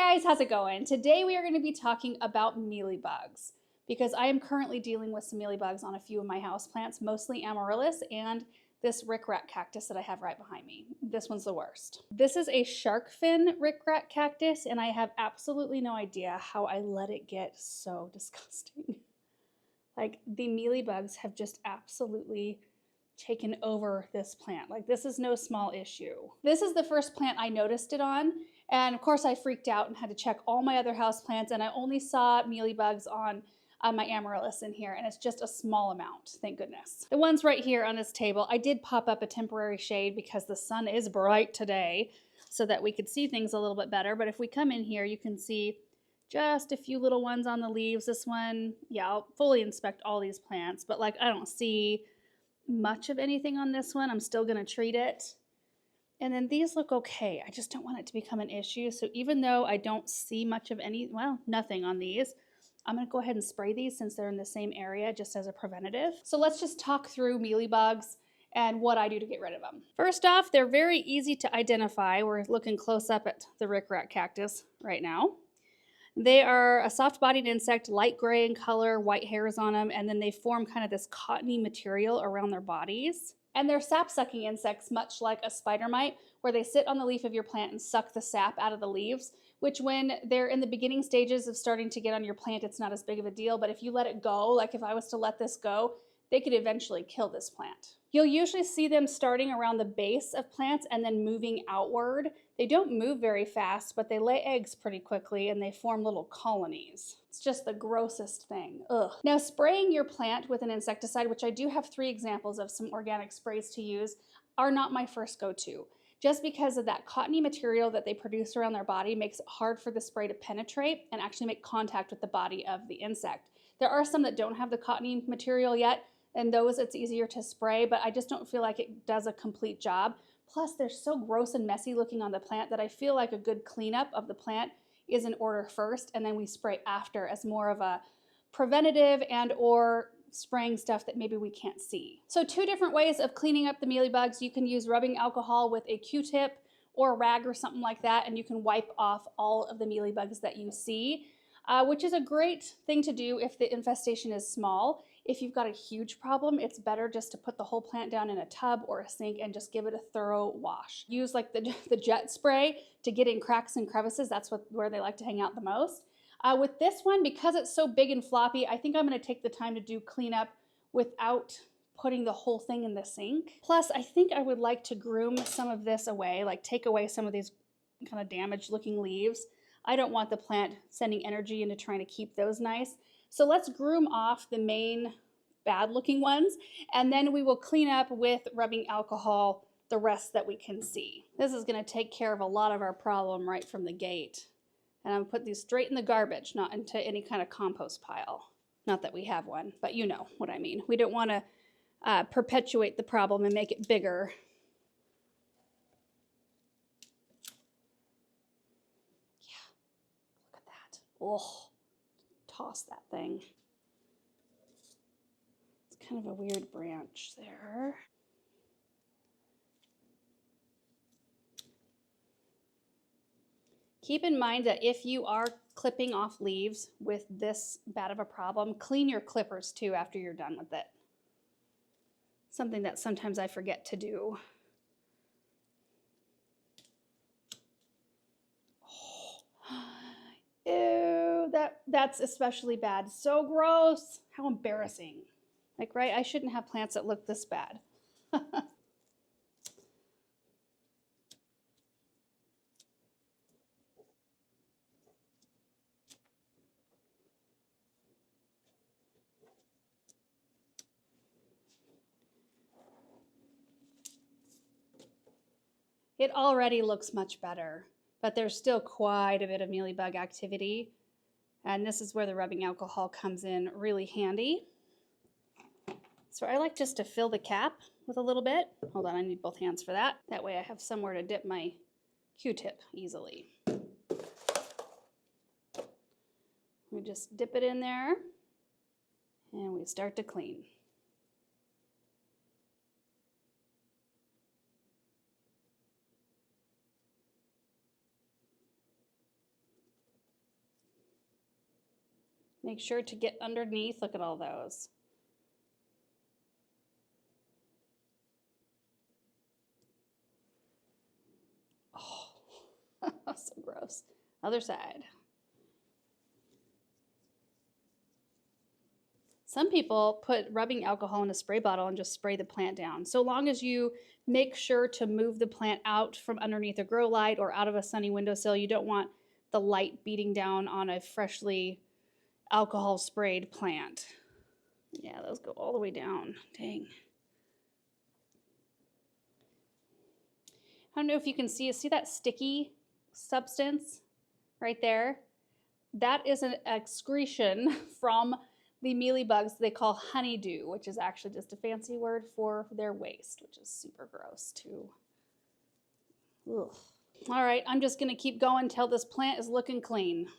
guys, how's it going? Today we are going to be talking about mealybugs because I am currently dealing with some mealybugs on a few of my houseplants, mostly amaryllis and this rickrack cactus that I have right behind me. This one's the worst. This is a shark fin rickrack cactus and I have absolutely no idea how I let it get so disgusting. Like the mealybugs have just absolutely taken over this plant. Like this is no small issue. This is the first plant I noticed it on. And of course I freaked out and had to check all my other houseplants and I only saw mealybugs on my amaryllis in here, and it's just a small amount, thank goodness. The ones right here on this table, I did pop up a temporary shade because the sun is bright today so that we could see things a little bit better. But if we come in here, you can see just a few little ones on the leaves. This one, yeah, I'll fully inspect all these plants, but like I don't see much of anything on this one. I'm still gonna treat it. And then these look okay. I just don't want it to become an issue. So even though I don't see much of any, well, nothing on these, I'm gonna go ahead and spray these since they're in the same area just as a preventative. So let's just talk through mealybugs and what I do to get rid of them. First off, they're very easy to identify. We're looking close up at the rickrack cactus right now. They are a soft-bodied insect, light gray in color, white hairs on them, and then they form kind of this cottony material around their bodies. And they're sap-sucking insects, much like a spider mite, where they sit on the leaf of your plant and suck the sap out of the leaves, which when they're in the beginning stages of starting to get on your plant, it's not as big of a deal. But if you let it go, like if I was to let this go, they could eventually kill this plant. You'll usually see them starting around the base of plants and then moving outward. They don't move very fast, but they lay eggs pretty quickly and they form little colonies. It's just the grossest thing. Ugh. Now, spraying your plant with an insecticide, which I do have 3 examples of some organic sprays to use, are not my first go-to. Just because of that cottony material that they produce around their body makes it hard for the spray to penetrate and actually make contact with the body of the insect. There are some that don't have the cottony material yet, and those it's easier to spray, but I just don't feel like it does a complete job. Plus, they're so gross and messy looking on the plant that I feel like a good cleanup of the plant is in order first, and then we spray after as more of a preventative and or spraying stuff that maybe we can't see. So 2 different ways of cleaning up the mealybugs. You can use rubbing alcohol with a Q-tip or a rag or something like that, and you can wipe off all of the mealybugs that you see, which is a great thing to do if the infestation is small. If you've got a huge problem, it's better just to put the whole plant down in a tub or a sink and just give it a thorough wash. Use like the jet spray to get in cracks and crevices. That's where they like to hang out the most. With this one, because it's so big and floppy, I think I'm going to take the time to do cleanup without putting the whole thing in the sink. Plus, I think I would like to groom some of this away, like take away some of these kind of damaged looking leaves. I don't want the plant sending energy into trying to keep those nice. So let's groom off the main bad looking ones, and then we will clean up with rubbing alcohol the rest that we can see. This is going to take care of a lot of our problem right from the gate. And I'm gonna put these straight in the garbage, not into any kind of compost pile. Not that we have one, but you know what I mean. We don't want to perpetuate the problem and make it bigger. Yeah, look at that. Oh, toss that thing. It's kind of a weird branch there. Keep in mind that if you are clipping off leaves with this bad of a problem, clean your clippers too after you're done with it. Something that sometimes I forget to do. Oh, ew, that's especially bad. So gross. How embarrassing. Like, right? I shouldn't have plants that look this bad. It already looks much better, but there's still quite a bit of mealybug activity. And this is where the rubbing alcohol comes in really handy. So I like just to fill the cap with a little bit. Hold on, I need both hands for that. That way I have somewhere to dip my Q-tip easily. We just dip it in there and we start to clean. Make sure to get underneath. Look at all those. Oh, so gross. Other side. Some people put rubbing alcohol in a spray bottle and just spray the plant down. So long as you make sure to move the plant out from underneath a grow light or out of a sunny windowsill, you don't want the light beating down on a freshly alcohol sprayed plant. Yeah, those go all the way down. Dang. I don't know if you can see that sticky substance right there? That is an excretion from the mealy bugs they call honeydew, which is actually just a fancy word for their waste, which is super gross too. Ugh. All right, I'm just gonna keep going until this plant is looking clean.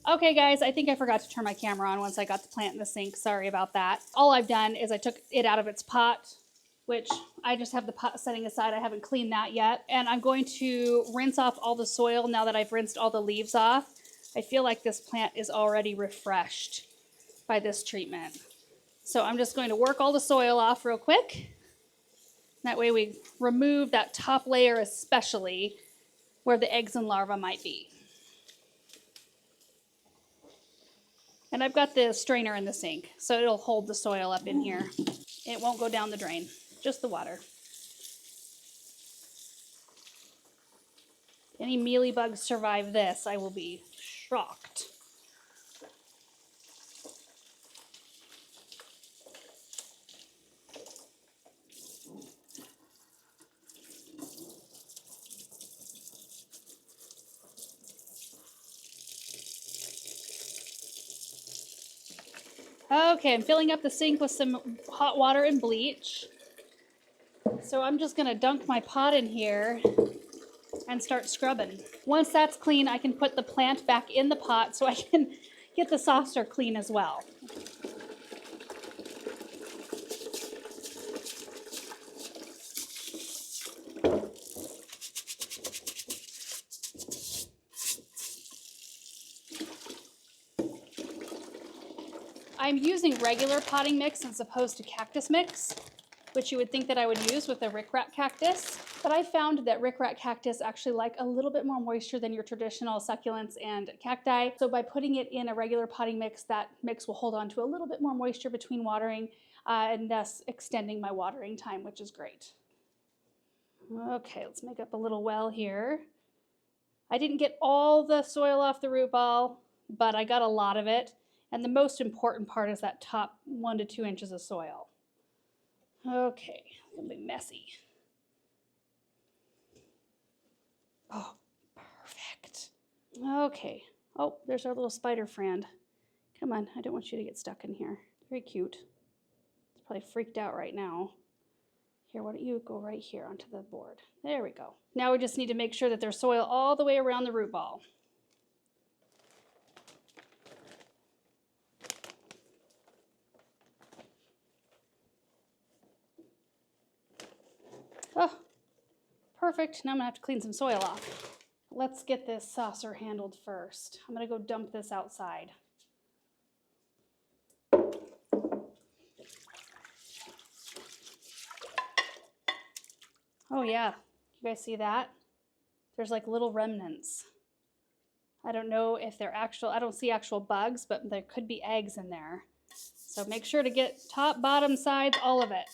Okay guys, I think I forgot to turn my camera on once I got the plant in the sink. Sorry about that. All I've done is I took it out of its pot, which I just have the pot setting aside. I haven't cleaned that yet. And I'm going to rinse off all the soil now that I've rinsed all the leaves off. I feel like this plant is already refreshed by this treatment. So I'm just going to work all the soil off real quick. That way we remove that top layer, especially where the eggs and larvae might be. And I've got the strainer in the sink, so it'll hold the soil up in here. It won't go down the drain, just the water. If any mealy bugs survive this, I will be shocked. Okay, I'm filling up the sink with some hot water and bleach. So I'm just gonna dunk my pot in here and start scrubbing. Once that's clean, I can put the plant back in the pot so I can get the saucer clean as well. I'm using regular potting mix as opposed to cactus mix, which you would think that I would use with a rickrack cactus. But I found that rickrack cactus actually like a little bit more moisture than your traditional succulents and cacti. So by putting it in a regular potting mix, that mix will hold on to a little bit more moisture between watering and thus extending my watering time, which is great. Okay, let's make up a little well here. I didn't get all the soil off the root ball, but I got a lot of it. And the most important part is that top 1 to 2 inches of soil. Okay, it's gonna be messy. Oh, perfect. Okay. Oh, there's our little spider friend. Come on, I don't want you to get stuck in here. Very cute. It's probably freaked out right now. Here, why don't you go right here onto the board? There we go. Now we just need to make sure that there's soil all the way around the root ball. Oh, perfect. Now I'm gonna have to clean some soil off. Let's get this saucer handled first. I'm gonna go dump this outside. Oh yeah, you guys see that? There's like little remnants. I don't know if they're actual, I don't see actual bugs, but there could be eggs in there. So make sure to get top, bottom, sides, all of it.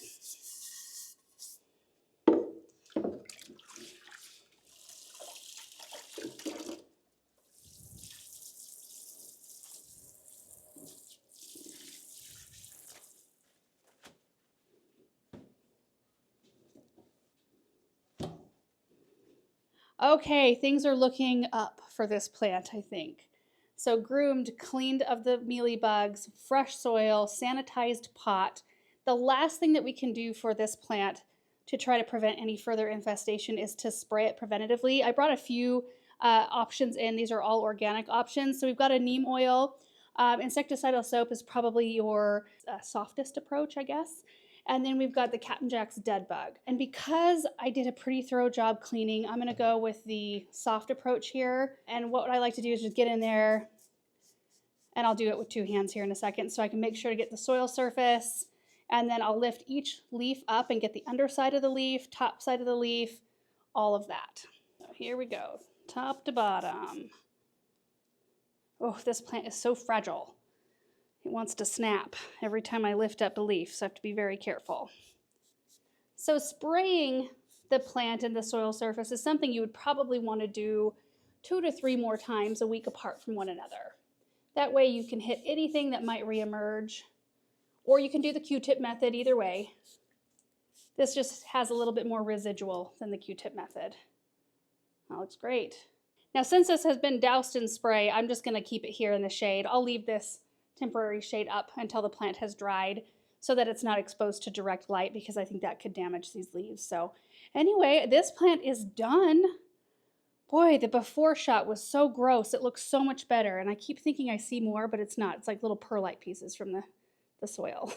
Okay, things are looking up for this plant, I think. So groomed, cleaned of the mealy bugs, fresh soil, sanitized pot. The last thing that we can do for this plant to try to prevent any further infestation is to spray it preventatively. I brought a few options in. These are all organic options. So we've got a neem oil. Insecticidal soap is probably your softest approach, I guess. And then we've got the Captain Jack's Dead Bug. And because I did a pretty thorough job cleaning, I'm gonna go with the soft approach here. And what I like to do is just get in there, and I'll do it with 2 hands here in a second, so I can make sure to get the soil surface. And then I'll lift each leaf up and get the underside of the leaf, top side of the leaf, all of that. So here we go, top to bottom. Oh, this plant is so fragile. It wants to snap every time I lift up a leaf, so I have to be very careful. So spraying the plant and the soil surface is something you would probably want to do 2 to 3 more times a week apart from one another. That way you can hit anything that might reemerge, or you can do the Q-tip method, either way. This just has a little bit more residual than the Q-tip method. That looks great. Now, since this has been doused in spray, I'm just going to keep it here in the shade. I'll leave this temporary shade up until the plant has dried so that it's not exposed to direct light, because I think that could damage these leaves. So anyway, this plant is done. Boy, the before shot was so gross. It looks so much better. And I keep thinking I see more, but it's not. It's like little perlite pieces from the soil.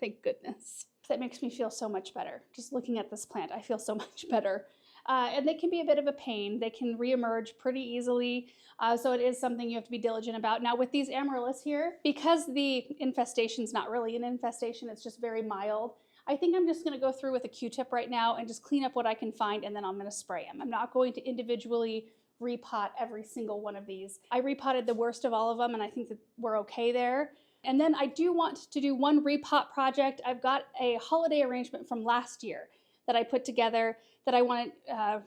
Thank goodness. That makes me feel so much better. Just looking at this plant, I feel so much better. And they can be a bit of a pain. They can reemerge pretty easily. So it is something you have to be diligent about. Now with these amaryllis here, because the infestation is not really an infestation, it's just very mild, I think I'm just gonna go through with a Q-tip right now and just clean up what I can find, and then I'm gonna spray them. I'm not going to individually repot every single one of these. I repotted the worst of all of them, and I think that we're okay there. And then I do want to do one repot project. I've got a holiday arrangement from last year that I put together that I want to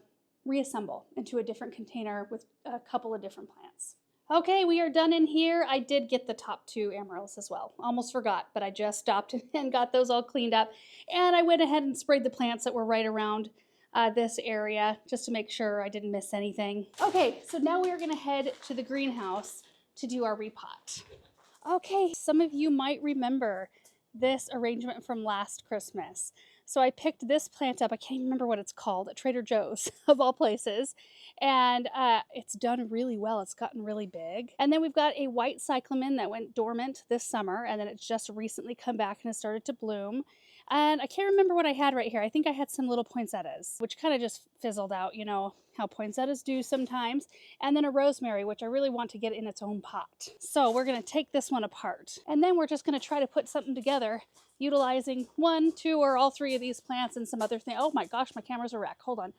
reassemble into a different container with a couple of different plants. Okay, we are done in here. I did get the top 2 amaryllis as well. Almost forgot, but I just stopped and got those all cleaned up. And I went ahead and sprayed the plants that were right around this area just to make sure I didn't miss anything. Okay, so now we are gonna head to the greenhouse to do our repot. Okay, some of you might remember this arrangement from last Christmas. So I picked this plant up. I can't even remember what it's called, at Trader Joe's of all places. And it's done really well. It's gotten really big. And then we've got a white cyclamen that went dormant this summer, and then it's just recently come back and has started to bloom. And I can't remember what I had right here. I think I had some little poinsettias, which kind of just fizzled out, you know, how poinsettias do sometimes. And then a rosemary, which I really want to get in its own pot. So we're going to take this one apart. And then we're just going to try to put something together utilizing 1, 2, or all 3 of these plants and some other thing. Oh my gosh, my camera's a wreck. Hold on.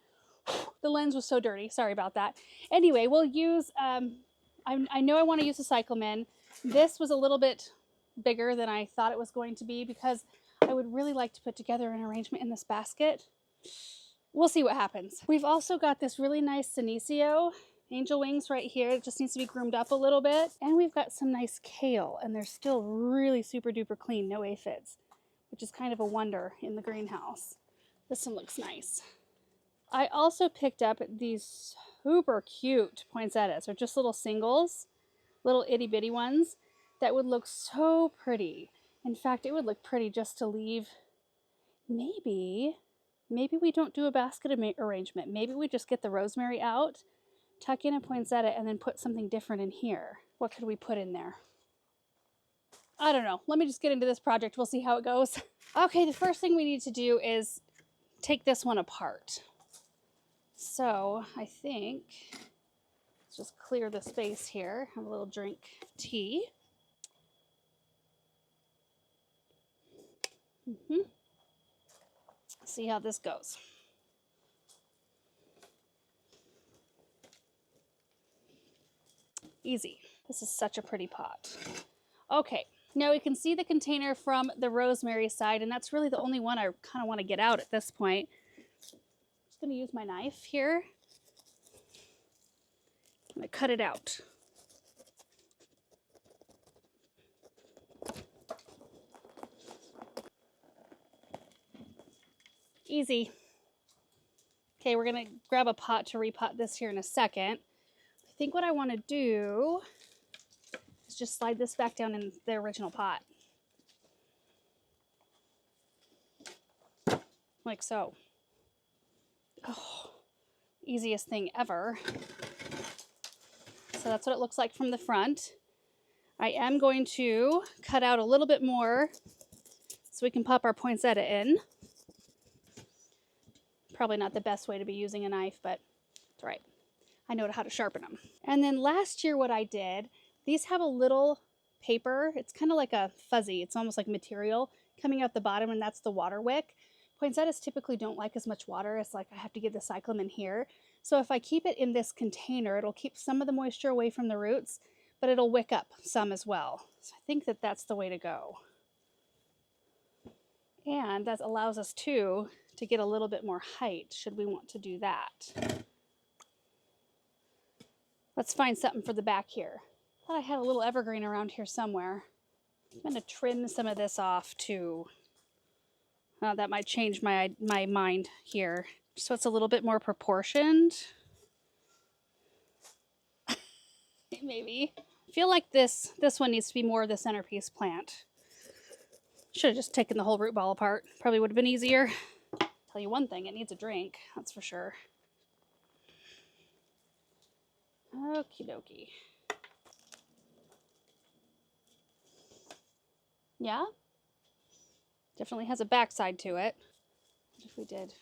The lens was so dirty. Sorry about that. Anyway, we'll use, I know I want to use a cyclamen. This was a little bit bigger than I thought it was going to be because I would really like to put together an arrangement in this basket. We'll see what happens. We've also got this really nice Senecio angel wings right here. It just needs to be groomed up a little bit. And we've got some nice kale, and they're still really super duper clean, no aphids, which is kind of a wonder in the greenhouse. This one looks nice. I also picked up these super cute poinsettias. They're just little singles, little itty bitty ones that would look so pretty. In fact, it would look pretty just to leave. Maybe we don't do a basket arrangement. Maybe we just get the rosemary out, tuck in a poinsettia, and then put something different in here. What could we put in there? I don't know. Let me just get into this project. We'll see how it goes. Okay, the first thing we need to do is take this one apart. So I think let's just clear the space here. Have a little drink of tea. See how this goes. Easy. This is such a pretty pot. Okay, now we can see the container from the rosemary side, and that's really the only one I kind of want to get out at this point. I'm just going to use my knife here. I'm going to cut it out. Easy. Okay, we're going to grab a pot to repot this here in a second. I think what I want to do is just slide this back down in the original pot. Like so. Oh, easiest thing ever. So that's what it looks like from the front. I am going to cut out a little bit more so we can pop our poinsettia in. Probably not the best way to be using a knife, but it's all right. I know how to sharpen them. And then last year what I did, these have a little paper. It's kind of like a fuzzy, it's almost like material coming out the bottom, and that's the water wick. Poinsettias typically don't like as much water. It's like I have to get the cyclamen here. So if I keep it in this container, it'll keep some of the moisture away from the roots, but it'll wick up some as well. So I think that that's the way to go. And that allows us to get a little bit more height should we want to do that. Let's find something for the back here. I thought I had a little evergreen around here somewhere. I'm going to trim some of this off too. That might change my mind here. So it's a little bit more proportioned. Maybe. I feel like this one needs to be more of the centerpiece plant. Should have just taken the whole root ball apart. Probably would have been easier. Tell you one thing, it needs a drink, that's for sure. Okie dokie. Yeah? Definitely has a backside to it. What if we did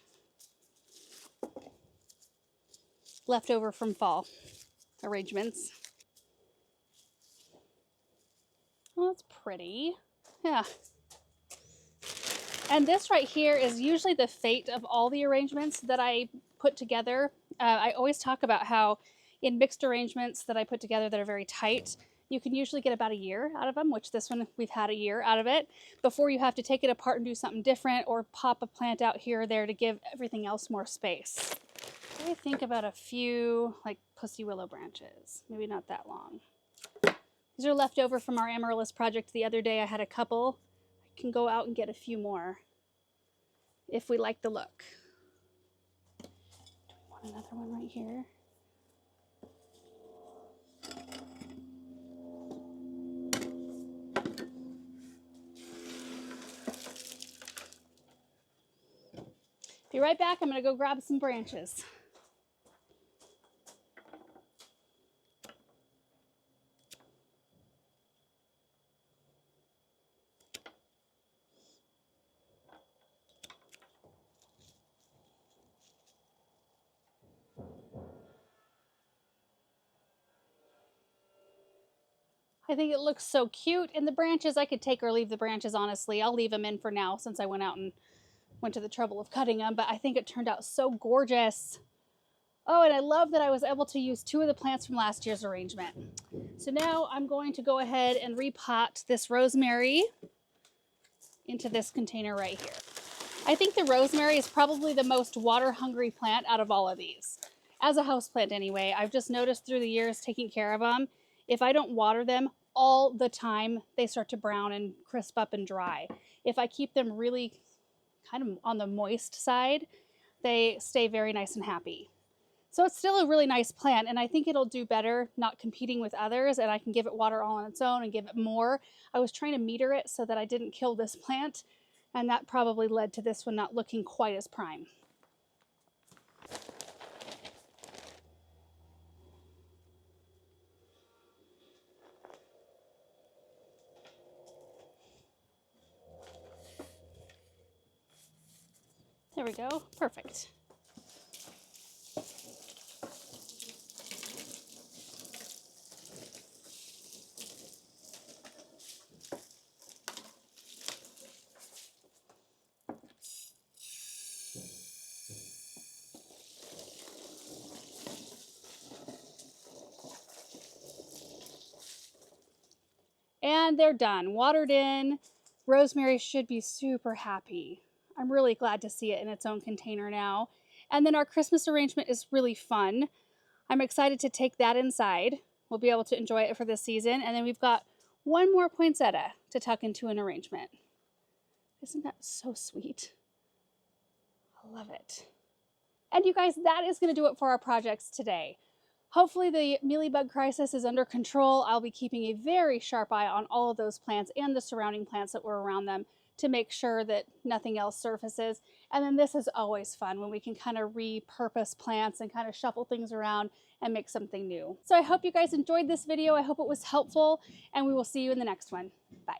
leftover from fall arrangements? Oh, that's pretty. Yeah. And this right here is usually the fate of all the arrangements that I put together. I always talk about how in mixed arrangements that I put together that are very tight, you can usually get about a year out of them, which this one we've had a year out of it, before you have to take it apart and do something different or pop a plant out here or there to give everything else more space. I think about a few like pussy willow branches, maybe not that long. These are left over from our amaryllis project the other day. I had a couple. I can go out and get a few more if we like the look. Do we want another one right here? Be right back. I'm going to go grab some branches. I think it looks so cute. And the branches, I could take or leave the branches, honestly. I'll leave them in for now since I went out and went to the trouble of cutting them, but I think it turned out so gorgeous. Oh, and I love that I was able to use 2 of the plants from last year's arrangement. So now I'm going to go ahead and repot this rosemary into this container right here. I think the rosemary is probably the most water-hungry plant out of all of these. As a houseplant anyway, I've just noticed through the years taking care of them, if I don't water them all the time, they start to brown and crisp up and dry. If I keep them really kind of on the moist side, they stay very nice and happy. So it's still a really nice plant, and I think it'll do better not competing with others, and I can give it water all on its own and give it more. I was trying to meter it so that I didn't kill this plant, and that probably led to this one not looking quite as prime. There we go, perfect. And they're done, watered in. Rosemary should be super happy. I'm really glad to see it in its own container now. And then our Christmas arrangement is really fun. I'm excited to take that inside. We'll be able to enjoy it for this season. And then we've got one more poinsettia to tuck into an arrangement. Isn't that so sweet? I love it. And you guys, that is going to do it for our projects today. Hopefully the mealybug crisis is under control. I'll be keeping a very sharp eye on all of those plants and the surrounding plants that were around them to make sure that nothing else surfaces. And then this is always fun when we can kind of repurpose plants and kind of shuffle things around and make something new. So I hope you guys enjoyed this video. I hope it was helpful, and we will see you in the next one. Bye.